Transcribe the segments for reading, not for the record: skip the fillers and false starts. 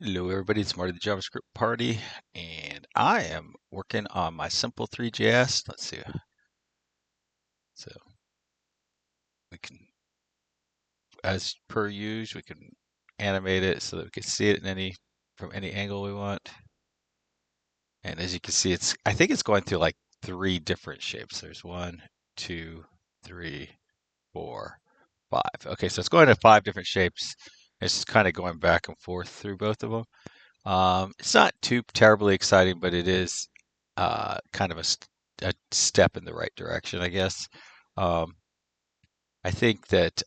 Hello, everybody. It's Marty, the JavaScript party, and I am working on my simple 3JS. Let's see. So we can, as per usual, we can animate it so that we can see it in from any angle we want. And as you can see, I think it's going through like three different shapes. There's one, two, three, four, five. Okay, so it's going to five different shapes. It's kind of going back and forth through both of them. It's not too terribly exciting, but it is kind of a step in the right direction, I guess. Um, I think that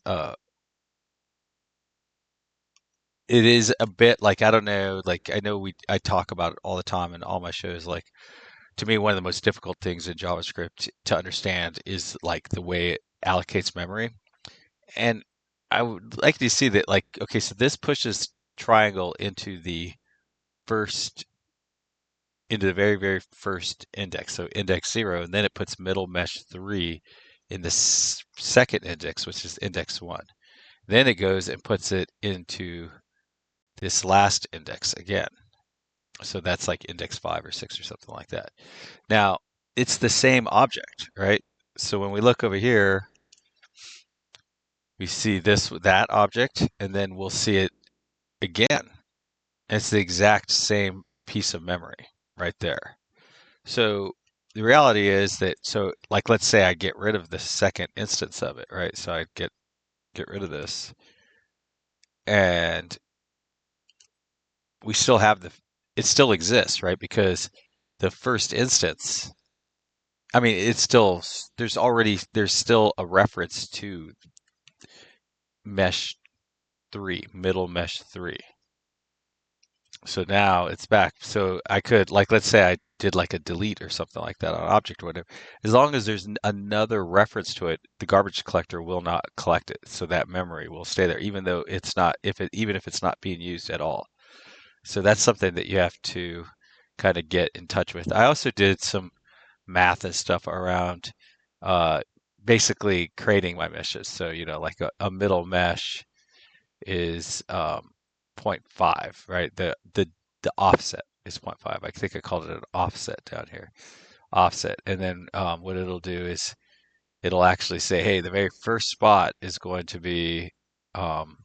it is a bit like I don't know, like I know I talk about it all the time in all my shows. Like to me, one of the most difficult things in JavaScript to understand is like the way it allocates memory. And I would like to see that, like, okay, so this pushes triangle first into the very, very first index. So index 0, and then it puts middle mesh 3 in the second index, which is index 1. Then it goes and puts it into this last index again. So that's like index 5 or 6 or something like that. Now, it's the same object, right? So when we look over here, we see that object, and then we'll see it again. It's the exact same piece of memory right there. So the reality is that, so like let's say I get rid of the second instance of it, right? So I get rid of this, and we still have it still exists, right? Because the first instance, I mean, it's still there's still a reference to mesh 3, middle mesh 3. So now it's back. So I could, like, let's say I did like a delete or something like that on an object or whatever. As long as there's another reference to it, the garbage collector will not collect it. So that memory will stay there, even though it's not, even if it's not being used at all. So that's something that you have to kind of get in touch with. I also did some math and stuff around uh, basically creating my meshes. So, like a middle mesh is zero point 0.5, right? The offset is zero point 0.5. I think I called it an offset down here. Offset. And then what it'll do is it'll actually say, hey, the very first spot is going to be um,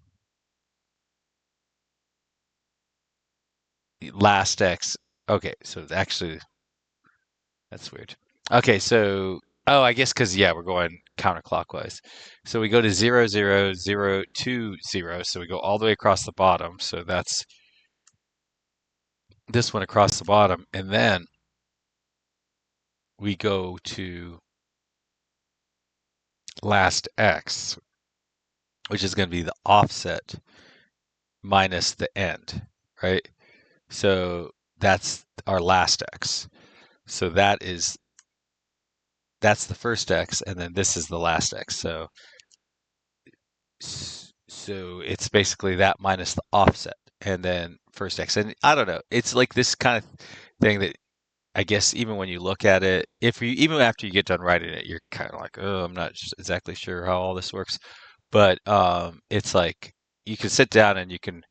last X. Okay, so actually, that's weird. Okay, so, oh, I guess because, yeah, we're going counterclockwise. So we go to 0, 0, 0, 2, 0. So we go all the way across the bottom. So that's this one across the bottom. And then we go to last X, which is going to be the offset minus the end, right? So that's our last X. So that's the first X, and then this is the last X. So it's basically that minus the offset, and then first X. And I don't know, it's like this kind of thing that I guess even when you look at it, if you even after you get done writing it, you're kind of like, oh, I'm not exactly sure how all this works. But it's like you can sit down and you can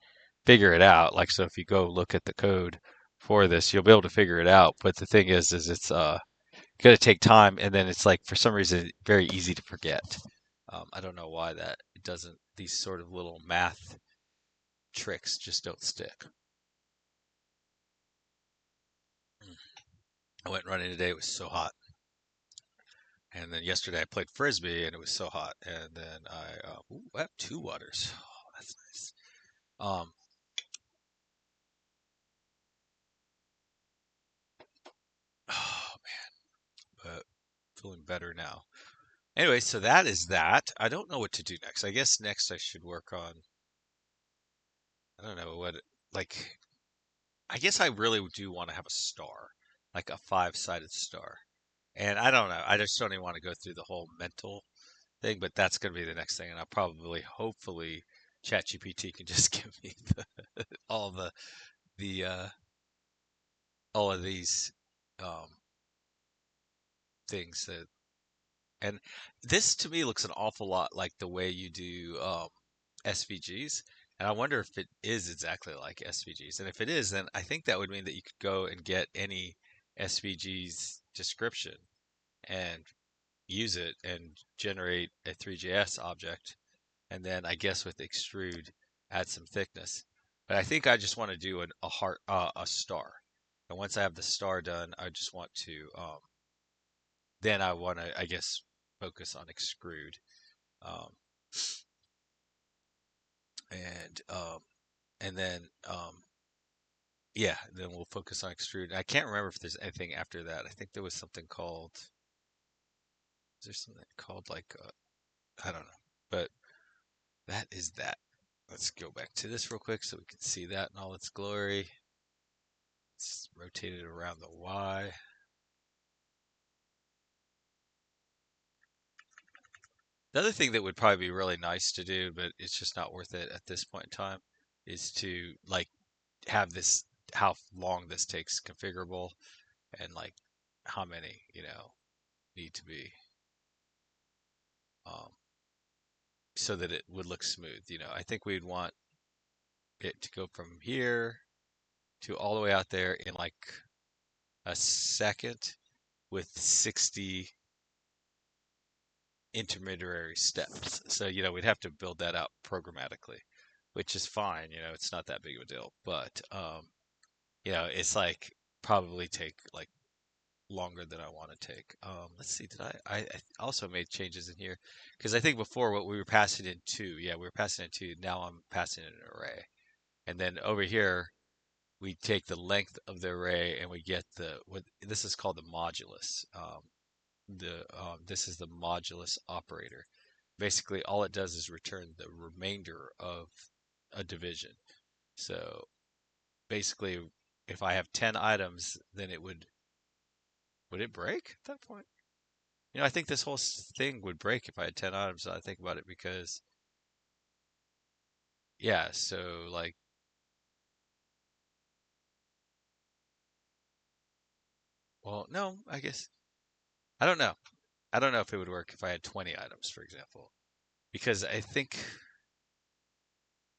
figure it out. Like so, if you go look at the code for this, you'll be able to figure it out. But the thing is it's going to take time, and then it's like for some reason very easy to forget. I don't know why that it doesn't. These sort of little math tricks just don't stick. I went running today. It was so hot. And then yesterday I played frisbee and it was so hot. And then I have two waters. Oh, that's nice. Um, oh man, but feeling better now. Anyway, so that is that. I don't know what to do next. I guess next I should work on, I don't know what, like, I guess I really do want to have a star, like a five-sided star. And I don't know. I just don't even want to go through the whole mental thing, but that's going to be the next thing. And I'll probably, hopefully, ChatGPT can just give me all the all of these um, things that, and this to me looks an awful lot like the way you do SVGs. And I wonder if it is exactly like SVGs. And if it is, then I think that would mean that you could go and get any SVG's description and use it and generate a 3JS object. And then I guess with extrude, add some thickness. But I think I just want to do a heart, a star. And once I have the star done, I just want to, then I want to, I guess, focus on extrude. Um, and, um, and then, yeah, then we'll focus on extrude. I can't remember if there's anything after that. I think there was something called, is there something called like, I don't know, but that is that. Let's go back to this real quick so we can see that in all its glory. Let's rotate it around the Y. The other thing that would probably be really nice to do, but it's just not worth it at this point in time, is to like have this, how long this takes configurable, and like how many, need to be, um, so that it would look smooth. I think we'd want it to go from here to all the way out there in like a second with 60 intermediary steps. So, we'd have to build that out programmatically, which is fine. It's not that big of a deal. But, it's like probably take like longer than I want to take. Let's see, I also made changes in here because I think before what we were passing in two, yeah, we were passing in two. Now I'm passing in an array. And then over here, we take the length of the array and we get what this is called the modulus. This is the modulus operator. Basically, all it does is return the remainder of a division. So basically, if I have 10 items, then would it break at that point? I think this whole thing would break if I had 10 items. I think about it because, yeah, so like, well, no, I guess, I don't know. I don't know if it would work if I had 20 items, for example, because I think,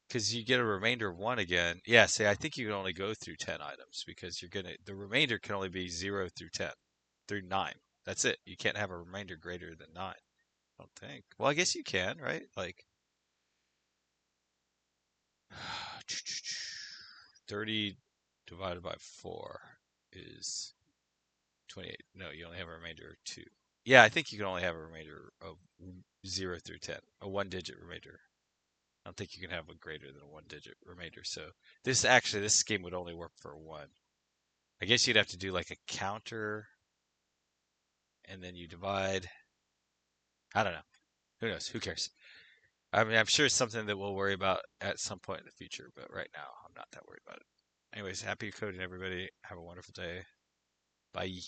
because you get a remainder of one again. Yeah, say, I think you can only go through 10 items because the remainder can only be 0 through 10, through 9. That's it. You can't have a remainder greater than 9. I don't think. Well, I guess you can, right? Like, 30 divided by 4 is 28. No, you only have a remainder of 2. Yeah, I think you can only have a remainder of 0 through 10, a one digit remainder. I don't think you can have a greater than a one digit remainder. So this scheme would only work for one. I guess you'd have to do like a counter and then you divide. I don't know. Who knows? Who cares? I mean, I'm sure it's something that we'll worry about at some point in the future, but right now I'm not that worried about it. Anyways, happy coding, everybody. Have a wonderful day. Bye.